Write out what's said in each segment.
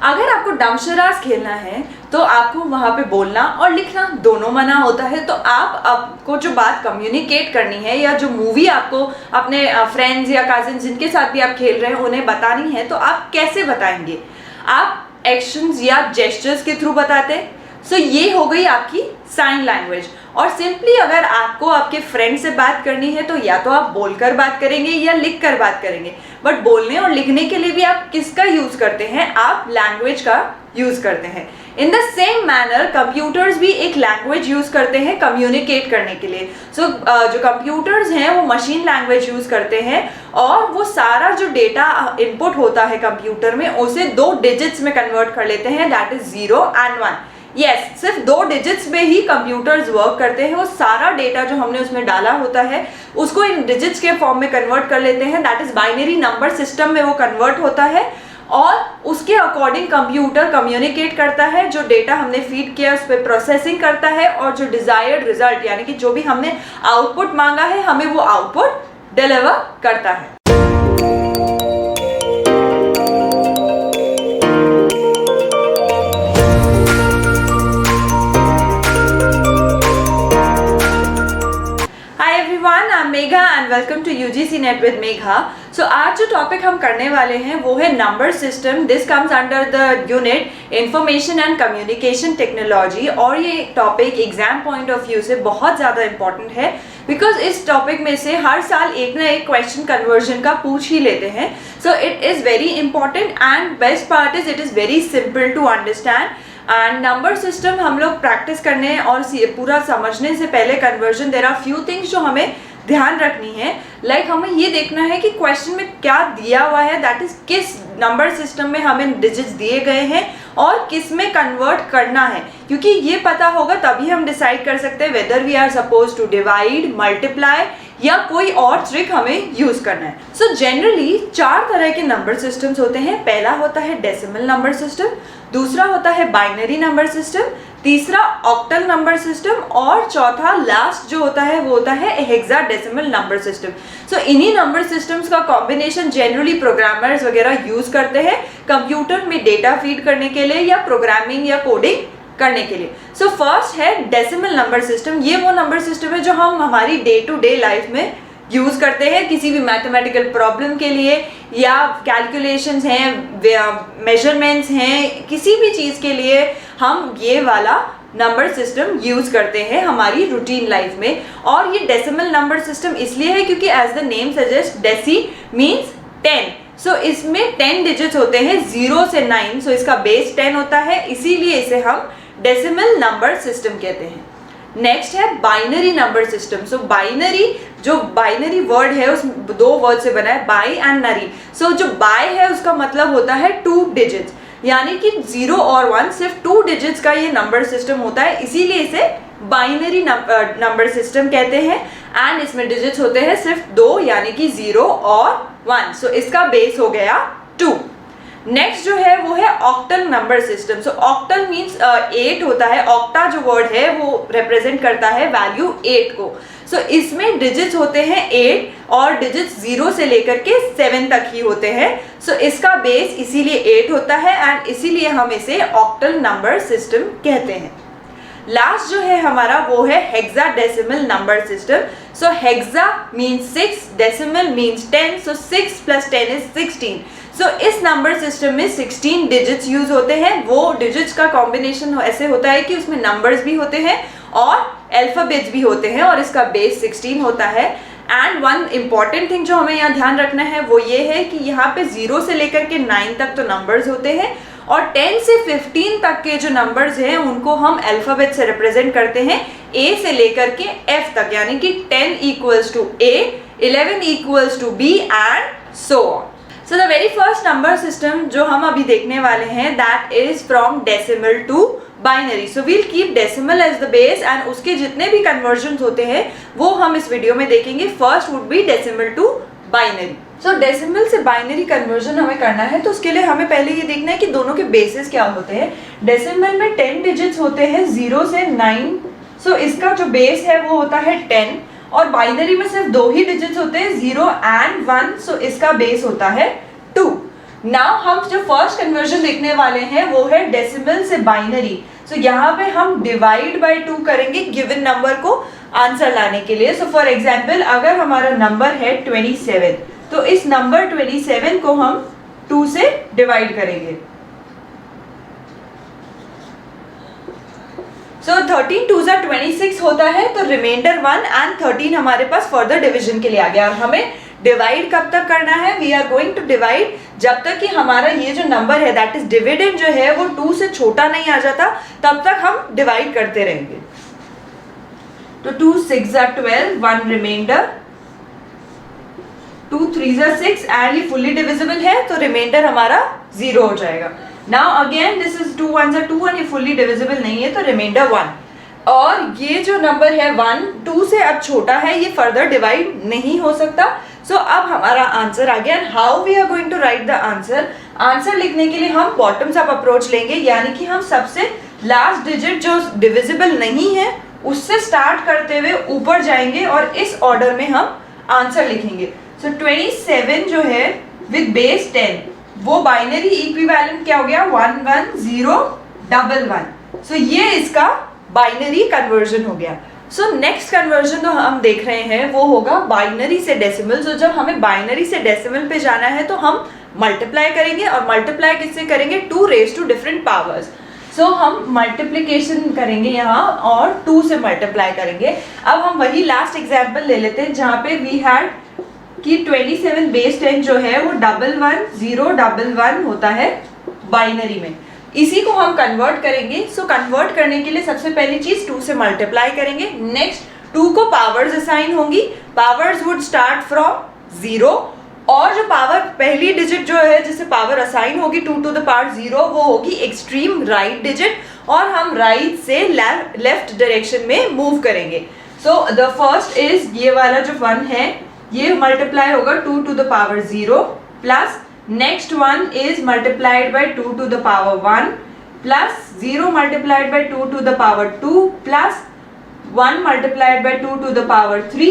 अगर आपको डमशराज खेलना है तो आपको वहाँ पे बोलना और लिखना दोनों मना होता है। तो आपको जो बात कम्युनिकेट करनी है या जो मूवी आपको अपने फ्रेंड्स या कजिन जिनके साथ भी आप खेल रहे हैं उन्हें बतानी है, तो आप कैसे बताएंगे? आप एक्शंस या जेस्चर्स के थ्रू बताते हैं। सो ये हो गई आपकी साइन लैंग्वेज। और सिंपली अगर आपको आपके फ्रेंड से बात करनी है तो या तो आप बोलकर बात करेंगे या लिख कर बात करेंगे। बट बोलने और लिखने के लिए भी आप किसका यूज करते हैं? आप लैंग्वेज का यूज करते हैं। In the same manner computers भी एक लैंग्वेज यूज करते हैं कम्युनिकेट करने के लिए। सो जो कंप्यूटर्स हैं वो मशीन लैंग्वेज यूज करते हैं और वो सारा जो डेटा इनपुट होता है कंप्यूटर में उसे 2 डिजिट्स में कन्वर्ट कर लेते हैं, दैट इज 0 and 1। यस, सिर्फ 2 डिजिट्स में ही कंप्यूटर्स वर्क करते हैं। वो सारा डेटा जो हमने उसमें डाला होता है उसको इन डिजिट्स के फॉर्म में कन्वर्ट कर लेते हैं, that is binary number system में वो कन्वर्ट होता है और उसके अकॉर्डिंग कंप्यूटर कम्युनिकेट करता है। जो डेटा हमने फीड किया उस पर प्रोसेसिंग करता है और जो डिजायर्ड रिजल्ट यानी कि जो भी हमने आउटपुट मांगा है हमें वो आउटपुट डिलीवर करता है। Megha and welcome to UGC NET with Megha. So आज जो टॉपिक हम करने वाले हैं वो है number system. This comes under the unit information and communication technology और ये topic exam point of view से बहुत ज़्यादा इंपॉर्टेंट है बिकॉज इस टॉपिक में से हर साल एक ना एक क्वेश्चन कन्वर्जन का पूछ ही लेते हैं। So it is very important and best part is it is very simple to understand. And number system हम लोग प्रैक्टिस करने और पूरा समझने से पहले conversion there are few things जो हमें ध्यान रखनी है। लाइक हमें ये देखना है कि क्वेश्चन में क्या दिया हुआ है, दैट इज किस नंबर सिस्टम में हमें डिजिट्स दिए गए हैं और किस में कन्वर्ट करना है, क्योंकि ये पता होगा तभी हम डिसाइड कर सकते हैं whether we are suppose to divide, multiply या कोई और ट्रिक हमें यूज करना है। सो जनरली 4 तरह के नंबर सिस्टम्स होते हैं। पहला होता है डेसिमल नंबर सिस्टम, दूसरा होता है बाइनरी नंबर सिस्टम, तीसरा ऑक्टल नंबर सिस्टम और चौथा लास्ट जो होता है वो होता है हेक्साडेसिमल नंबर सिस्टम। सो इन्हीं नंबर सिस्टम्स का कॉम्बिनेशन जनरली प्रोग्रामर्स वगैरह यूज करते हैं कंप्यूटर में डेटा फीड करने के लिए या प्रोग्रामिंग या कोडिंग करने के लिए। सो फर्स्ट है डेसिमल नंबर सिस्टम। ये वो नंबर सिस्टम है जो हम हमारी डे टू डे लाइफ में यूज करते हैं किसी भी मैथमेटिकल प्रॉब्लम के लिए या कैलकुलेशंस हैं, मेजरमेंट्स हैं, किसी भी चीज़ के लिए हम ये वाला नंबर सिस्टम यूज करते हैं हमारी रूटीन लाइफ में। और ये डेसिमल नंबर सिस्टम इसलिए है क्योंकि as the name suggest deci means 10। So इसमें 10 डिजिट्स होते हैं 0 से 9। सो इसका बेस 10 होता है, इसीलिए इसे हम डेसिमल नंबर सिस्टम कहते हैं। नेक्स्ट है बाइनरी नंबर सिस्टम। सो बाइनरी जो बाइनरी वर्ड है उस 2 वर्ड से बना है, बाई एंड नरी। सो जो बाय है उसका मतलब होता है 2 डिजिट्स, यानी कि 0 और 1 सिर्फ 2 डिजिट्स का ये नंबर सिस्टम होता है, इसीलिए इसे बाइनरी नंबर सिस्टम कहते हैं। एंड इसमें डिजिट्स होते हैं सिर्फ 2 यानी कि 0 और 1। सो इसका बेस हो गया 2। नेक्स्ट जो है वो है ऑक्टल नंबर सिस्टम। सो ऑक्टल मीन्स 8 होता है। ऑक्टा जो वर्ड है वो रिप्रेजेंट करता है वैल्यू 8 को। सो इसमें डिजिट्स होते हैं 8 और डिजिट्स 0 से लेकर के 7 तक ही होते हैं। सो इसका बेस इसीलिए 8 होता है एंड इसीलिए हम इसे ऑक्टल नंबर सिस्टम कहते हैं। लास्ट जो है हमारा वो है hexadecimal number system. So hexa means 6, decimal means 10। So 6 + 10 is 16। सो इस नंबर सिस्टम में 16 डिजिट्स यूज होते हैं। वो डिजिट्स का कॉम्बिनेशन ऐसे होता है कि उसमें नंबर्स भी होते हैं और अल्फाबेट्स भी होते हैं और इसका बेस 16 होता है। एंड वन इम्पॉर्टेंट थिंग जो हमें यहाँ ध्यान रखना है वो ये है कि यहाँ पे 0 से लेकर के 9 तक तो नंबर्स होते हैं और 10 से 15 तक के जो नंबर्स हैं उनको हम अल्फाबेट से रिप्रेजेंट करते हैं, A से लेकर के F तक, यानी कि 10 = A, 11 = B and so on. So the very first number system जो हम अभी देखने वाले हैं that is from decimal to binary. So we'll keep decimal as the base and उसके जितने भी कन्वर्जन होते हैं वो हम इस वीडियो में देखेंगे। First would be decimal to binary. So decimal से बाइनरी कन्वर्जन हमें करना है तो उसके लिए हमें पहले ये देखना है कि दोनों के बेसिस क्या होते हैं। डेसिमल में 10 डिजिट्स होते हैं 0 से 9। सो इसका जो बेस है वो होता है 10 और बाइनरी में सिर्फ 2 ही डिजिट्स होते हैं 0 and 1। सो इसका बेस होता है 2। नाउ हम जो फर्स्ट कन्वर्जन देखने वाले हैं वो है डेसिमल से बाइनरी। सो यहाँ पे हम डिवाइड बाय 2 करेंगे गिवन नंबर को आंसर लाने के लिए। सो फॉर एग्जाम्पल अगर हमारा नंबर है 27, तो इस नंबर 27 को हम 2 से डिवाइड करेंगे। सो 13 2 26 होता है, तो रिमाइंडर 1 एंड 13 हमारे पास फर्दर डिवीजन के लिए आ गया। और हमें डिवाइड कब तक करना है? We are going to divide जब तक कि हमारा ये जो नंबर है दैट इज डिविडेंड जो है वो 2 से छोटा नहीं आ जाता, तब तक हम डिवाइड करते रहेंगे। तो 2 6 12, 1 रिमाइंडर, 2 3 6 एंड ये फुल्ली डिविजिबल है तो रिमाइंडर हमारा 0 हो जाएगा। Now again this is 2 1 2 and ये फुल्ली डिविजिबल नहीं है तो रिमाइंडर 1। और ये जो नंबर है 1 2 से अब छोटा है, ये फर्दर डिवाइड नहीं हो सकता। सो अब हमारा आंसर आ गया। And how we are going to write the answer? Answer लिखने के लिए हम बॉटम्स अप अप्रोच लेंगे, यानी कि हम सबसे लास्ट डिजिट जो डिविजिबल नहीं है उससे स्टार्ट करते हुए ऊपर जाएंगे और इस ऑर्डर में हम आंसर लिखेंगे। सो 27 जो है विद बेस 10, वो बाइनरी इक्विवेलेंट क्या हो गया? 1 1 0 1 1। सो ये इसका बाइनरी कन्वर्जन हो गया। सो नेक्स्ट कन्वर्जन जो हम देख रहे हैं वो होगा बाइनरी से डेसिमल। सो जब हमें बाइनरी से डेसिमल पे जाना है तो हम मल्टीप्लाई करेंगे, और मल्टीप्लाई किससे करेंगे? 2 रेज टू डिफरेंट पावर्स। सो हम मल्टीप्लिकेशन करेंगे यहाँ और 2 से मल्टीप्लाई करेंगे। अब हम वही लास्ट एग्जाम्पल ले लेते हैं जहाँ पे वी हैड कि 27 बेस 10 जो है वो 1 1 0 1 1 होता है बाइनरी में। इसी को हम कन्वर्ट करेंगे। सो कन्वर्ट करने के लिए सबसे पहली चीज 2 से मल्टीप्लाई करेंगे। नेक्स्ट 2 को पावर्स असाइन होंगी, पावर्स वुड स्टार्ट फ्रॉम 0, और जो पावर पहली डिजिट जो है जिसे पावर असाइन होगी 2 to the power 0 वो होगी एक्सट्रीम राइट डिजिट, और हम राइट से लेफ्ट डायरेक्शन में मूव करेंगे। सो द फर्स्ट इज ये वाला जो 1 है ये मल्टीप्लाई होगा 2 to the power 0 plus next one is multiplied by 2 to the power 1 plus 0 multiplied by 2 to the power 2 plus 1 multiplied by 2 to the power 3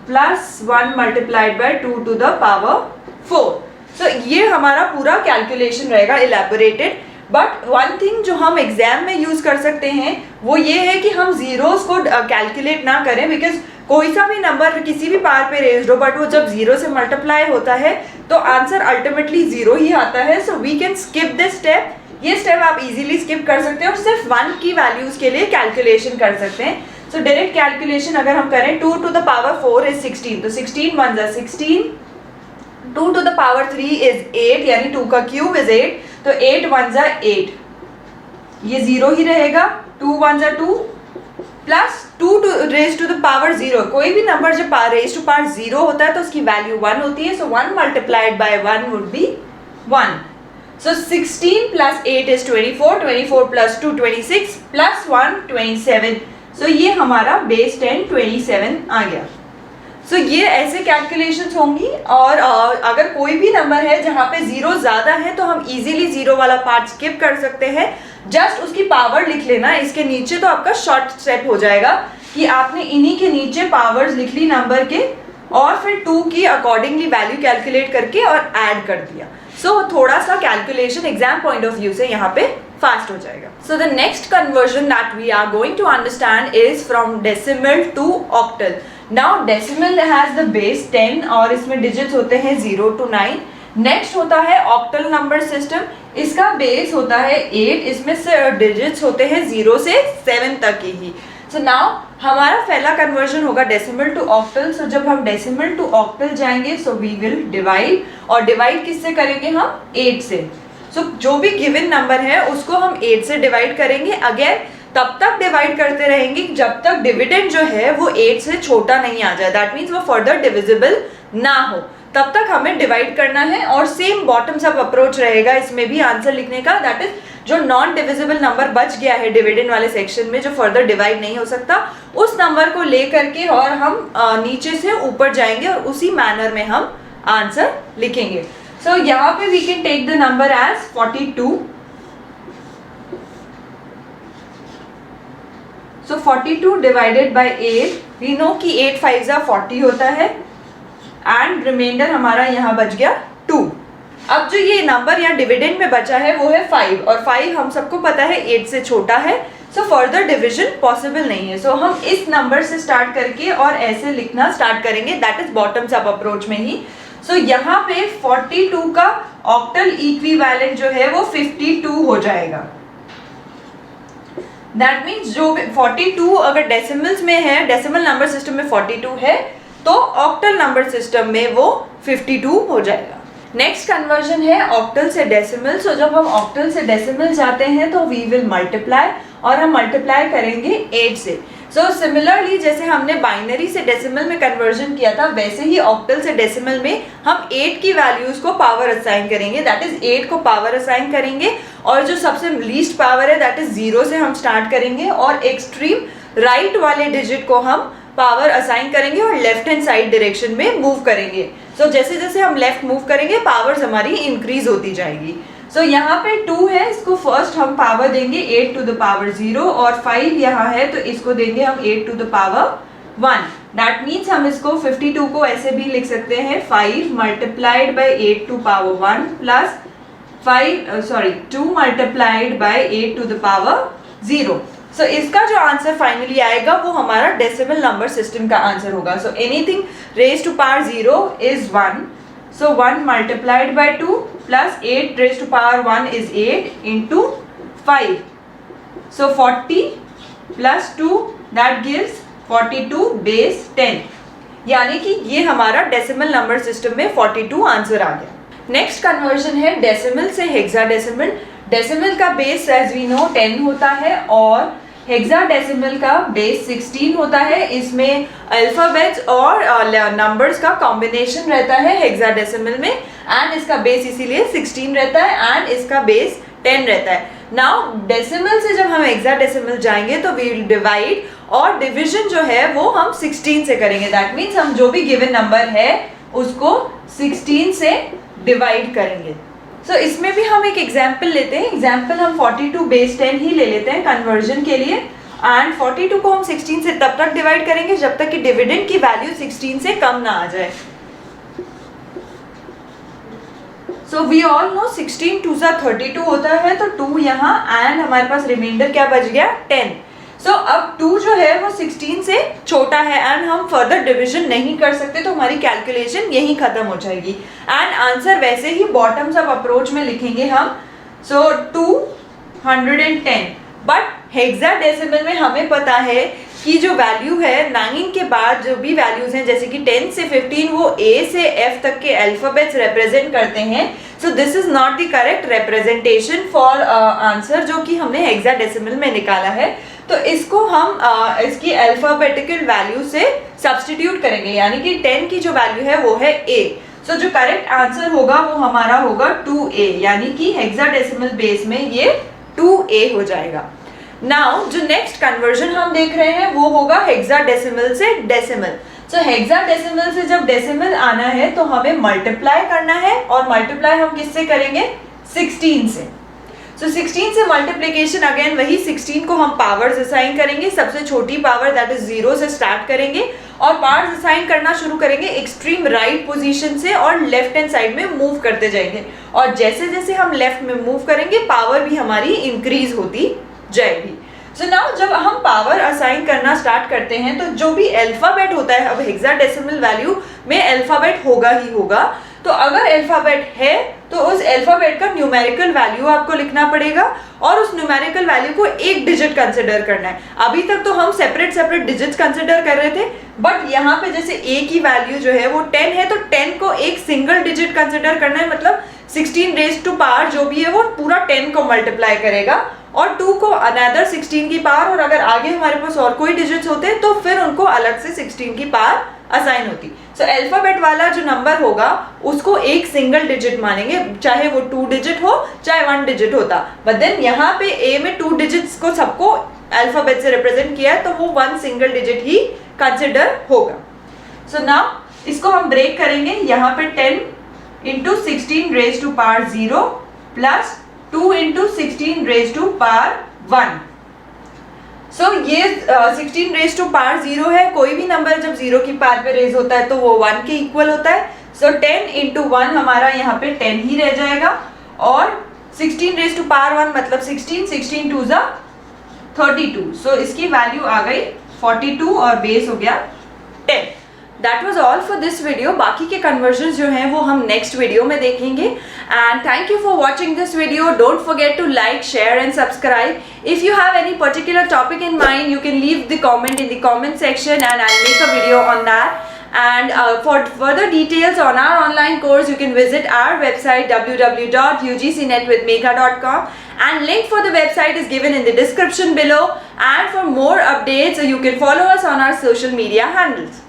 plus 1 multiplied by 2 to the power 4। so ये हमारा पूरा calculation रहेगा elaborated. But one thing जो हम exam में use कर सकते हैं वो ये है कि हम जीरोस को कैलकुलेट ना करें, बिकॉज कोई सा भी नंबर किसी भी पावर पे रेज्ड हो बट वो जब 0 से मल्टीप्लाई होता है तो आंसर अल्टीमेटली 0 ही आता है। So we can skip this step. ये स्टेप आप इजीली स्किप कर सकते हैं और सिर्फ 1 की वैल्यूज के लिए कैलकुलेशन कर सकते हैं। सो डायरेक्ट कैलकुलेशन अगर हम करें 2 to the power 4 is 16, तो 16 1 is 16, 2 to the power 3 is 8 यानी 2 का क्यूब is 8, तो 8 1 is 8, ये 0 ही रहेगा। 2 1 is 2 plus 2 to raise to the power 0, कोई भी नंबर जब raise to power 0 होता है तो उसकी वैल्यू 1 होती है। सो 1 multiplied by 1 would be 1। So 16 plus 8 is 24, 24 plus 2 26 plus 1 27। सो ये हमारा बेस 10 27 आ गया। सो ये ऐसे कैलकुलेशंस होंगी। और अगर कोई भी नंबर है जहाँ पे 0 ज़्यादा है तो हम इजीली 0 वाला पार्ट स्किप कर सकते हैं, जस्ट उसकी पावर लिख लेना इसके नीचे, तो आपका शॉर्ट स्टेप हो जाएगा कि आपने इन्हीं के नीचे पावर्स लिख ली नंबर के और फिर 2 की अकॉर्डिंगली वैल्यू कैलकुलेट करके और ऐड कर दिया। सो थोड़ा सा calculation exam point of view से यहाँ पे फास्ट हो जाएगा। So the next conversion that we are going to understand is from decimal to octal. Now decimal has the base 10 और इसमें डिजिट्स होते हैं 0 to 9। नेक्स्ट होता है ऑक्टल नंबर सिस्टम, इसका बेस होता है 8, इसमें से डिजिट्स होते हैं 0 से 7 तक ही। सो नाउ हमारा पहला कन्वर्जन होगा डेसिमल टू ऑक्टल। सो जब हम डेसिमल टू ऑक्टल जाएंगे सो वी विल डिवाइड, और डिवाइड किससे करेंगे? हम 8 से। सो जो भी गिवन नंबर है उसको हम 8 से डिवाइड करेंगे। अगेन तब तक डिवाइड करते रहेंगे जब तक डिविडेंड जो है वो 8 से छोटा नहीं आ जाए, दैट मीन्स वो फर्दर डिविजिबल ना हो, तब तक हमें डिवाइड करना है। और सेम बॉटम्स अप अप्रोच रहेगा इसमें भी आंसर लिखने का, दैट इज जो नॉन डिविजिबल नंबर बच गया है डिविडेंड वाले सेक्शन में जो फर्दर डिवाइड नहीं हो सकता, उस नंबर को ले करके और हम नीचे से ऊपर जाएंगे और उसी मैनर में हम आंसर लिखेंगे। सो यहाँ पे we can take the number as 42। So 42 divided by 8, we know कि 8 5 40 होता है, एंड रिमाइंडर हमारा यहाँ बच गया 2। अब जो ये नंबर यहाँ डिविडेंड में बचा है वो है 5, और 5 हम सबको पता है 8 से छोटा है, सो फर्दर डिविजन पॉसिबल नहीं है। सो हम इस नंबर से स्टार्ट करके और ऐसे लिखना स्टार्ट करेंगे, that is bottoms up approach में ही। सो यहाँ पे 42 का ऑक्टल इक्विवेलेंट जो है वो 52 हो जाएगा। दैट मीन्स जो 42 अगर डेसिमल्स में है, डेसिमल नंबर सिस्टम में 42 है, तो ऑक्टल नंबर सिस्टम में वो 52 हो जाएगा। नेक्स्ट कन्वर्जन है ऑक्टल से डेसिमल। सो जब हम ऑक्टल से डेसिमल जाते हैं तो वी विल मल्टीप्लाई, और हम मल्टीप्लाई करेंगे 8 से। सो सिमिलरली जैसे हमने बाइनरी से डेसिमल में कन्वर्जन किया था, वैसे ही ऑक्टल से डेसिमल में हम 8 की वैल्यूज को पावर असाइन करेंगे, दैट इज 8 को पावर असाइन करेंगे, और जो सबसे लीस्ट पावर है दैट इज 0 से हम स्टार्ट करेंगे, और एक्सट्रीम राइट वाले डिजिट को हम पावर असाइन करेंगे और लेफ्ट हैंड साइड डायरेक्शन में मूव करेंगे। सो जैसे जैसे हम लेफ्ट मूव करेंगे पावर्स हमारी इंक्रीज होती जाएगी। सो यहाँ पे 2 है, इसको फर्स्ट हम पावर देंगे 8 टू द पावर 0, और 5 यहाँ है तो इसको देंगे हम 8 to the power 1। That means हम इसको 52 को ऐसे भी लिख सकते हैं 5 multiplied by 8 to power 1 plus 2 multiplied by 8 to the power 0। So इसका जो आंसर फाइनली आएगा वो हमारा डेसिमल नंबर सिस्टम का आंसर होगा। So anything raise to power 0 is 1, so 1 multiplied by 2 plus 8 raised to power 1 is 8 into 5. So 40 plus 2 that gives 42 base 10, यानी कि ये हमारा डेसिमल नंबर सिस्टम में 42 आंसर आ गया। नेक्स्ट कन्वर्जन है डेसिमल से हेक्साडेसिमल। डेसिमल का बेस एज वी नो 10 होता है और हेक्साडेसिमल का बेस 16 होता है। इसमें अल्फाबेट्स और नंबर्स का कॉम्बिनेशन रहता है हेक्साडेसिमल में, एंड इसका बेस इसीलिए 16 रहता है एंड इसका बेस 10 रहता है। नाउ डेसिमल से जब हम हेक्साडेसिमल जाएंगे तो वी विल डिवाइड, और डिवीजन जो है वो हम 16 से करेंगे। दैट मीन्स हम जो भी गिवन नंबर है उसको 16 से डिवाइड करेंगे। सो इसमें भी हम एक एग्जाम्पल लेते हैं। एग्जाम्पल हम 42 बेस 10 ही ले लेते हैं कन्वर्जन के लिए, एंड 42 को हम 16 से तब तक डिवाइड करेंगे जब तक कि डिविडेंड की वैल्यू 16 से कम ना आ जाए। सो वी ऑल नो 16 2 सा 32 होता है, तो 2 यहाँ एंड हमारे पास रिमाइंडर क्या बच गया 10। सो अब 2 जो है वो 16 से छोटा है एंड हम फर्दर डिवीजन नहीं कर सकते, तो हमारी कैलकुलेशन यहीं खत्म हो जाएगी एंड आंसर वैसे ही बॉटम्स अप अप्रोच में लिखेंगे हम। सो 210, बट हेक्साडेसिमल में हमें पता है कि जो वैल्यू है 9 के बाद जो भी वैल्यूज हैं, जैसे कि 10 से 15 वो A से F तक के अल्फाबेट्स रिप्रेजेंट करते हैं। So this is not the correct representation for answer जो कि हमने हेक्साडेसिमल में निकाला है। तो इसको हम इसकी अल्फाबेटिकल वैल्यू से सब्स्टिट्यूट करेंगे, यानी कि 10 की जो वैल्यू है वो है A। सो जो करेक्ट आंसर होगा वो हमारा होगा 2A, यानी कि हेक्साडेसिमल बेस में ये 2A हो जाएगा। नाउ जो नेक्स्ट कन्वर्जन हम देख रहे हैं वो होगा हेक्साडेसिमल से डेसिमल। सो हेक्साडेसिमल से जब डेसिमल आना है तो हमें मल्टीप्लाई करना है, और मल्टीप्लाई हम किससे करेंगे 16 से। सो 16 से मल्टीप्लिकेशन अगेन वही 16 को हम पावर्स असाइन करेंगे, सबसे छोटी पावर दैट इज 0 से स्टार्ट करेंगे और पावर्स असाइन करना शुरू करेंगे एक्सट्रीम राइट पोजीशन से और लेफ्ट हैंड साइड में मूव करते जाएंगे, और जैसे जैसे हम लेफ्ट में मूव करेंगे पावर भी हमारी इंक्रीज होती जाएगी। सो नाउ जब हम पावर असाइन करना स्टार्ट करते हैं तो जो भी अल्फाबेट होता है, अब हेक्साडेसिमल वैल्यू में अल्फाबेट होगा ही होगा, तो अगर अल्फाबेट है तो उस अल्फाबेट का न्यूमेरिकल वैल्यू आपको लिखना पड़ेगा और उस न्यूमेरिकल वैल्यू को एक डिजिट कंसिडर करना है। अभी तक तो हम सेपरेट सेपरेट डिजिट्स कंसिडर कर रहे थे, बट यहाँ पे जैसे a की वैल्यू जो है वो 10 है तो 10 को एक सिंगल डिजिट कंसिडर करना है, मतलब 16 रेज टू पावर जो भी है वो पूरा 10 को मल्टीप्लाई करेगा और 2 को अनदर 16 की पावर, और अगर आगे हमारे पास और कोई डिजिट्स होते तो फिर उनको अलग से 16 की पावर असाइन होती। सो अल्फाबेट वाला जो नंबर होगा उसको एक सिंगल डिजिट मानेंगे, चाहे वो 2 डिजिट हो चाहे 1 डिजिट होता, बट देन यहाँ पे a में 2 डिजिट्स को सबको अल्फाबेट से रिप्रेजेंट किया है तो वो 1 सिंगल डिजिट ही कंसिडर होगा। सो नाउ इसको हम ब्रेक करेंगे, यहाँ पे 10 into 16 raise to power 0 plus 2 into 16 raise to power 1। So ये 16 रेज टू पावर 0 है, कोई भी नंबर जब 0 की पावर पे रेज होता है तो वो 1 के इक्वल होता है। सो 10 इंटू 1 हमारा यहाँ पे 10 ही रह जाएगा, और 16 रेज टू पावर 1 मतलब 16, 16 टू ज़ा 32, सो इसकी वैल्यू आ गई 42 और बेस हो गया 10. That was all for this video. बाकी के कन्वर्जन जो हैं वो हम नेक्स्ट वीडियो में देखेंगे. And thank you for watching this video. Don't forget to like, share and subscribe. If you have any particular topic in mind, you can leave the comment in the comment section and I make a video on that. And for further details on our online course, you can visit our website www.ugcnetwithmegha.com, and link for the website is given in the description below. And for more updates, you can follow us on our social media handles.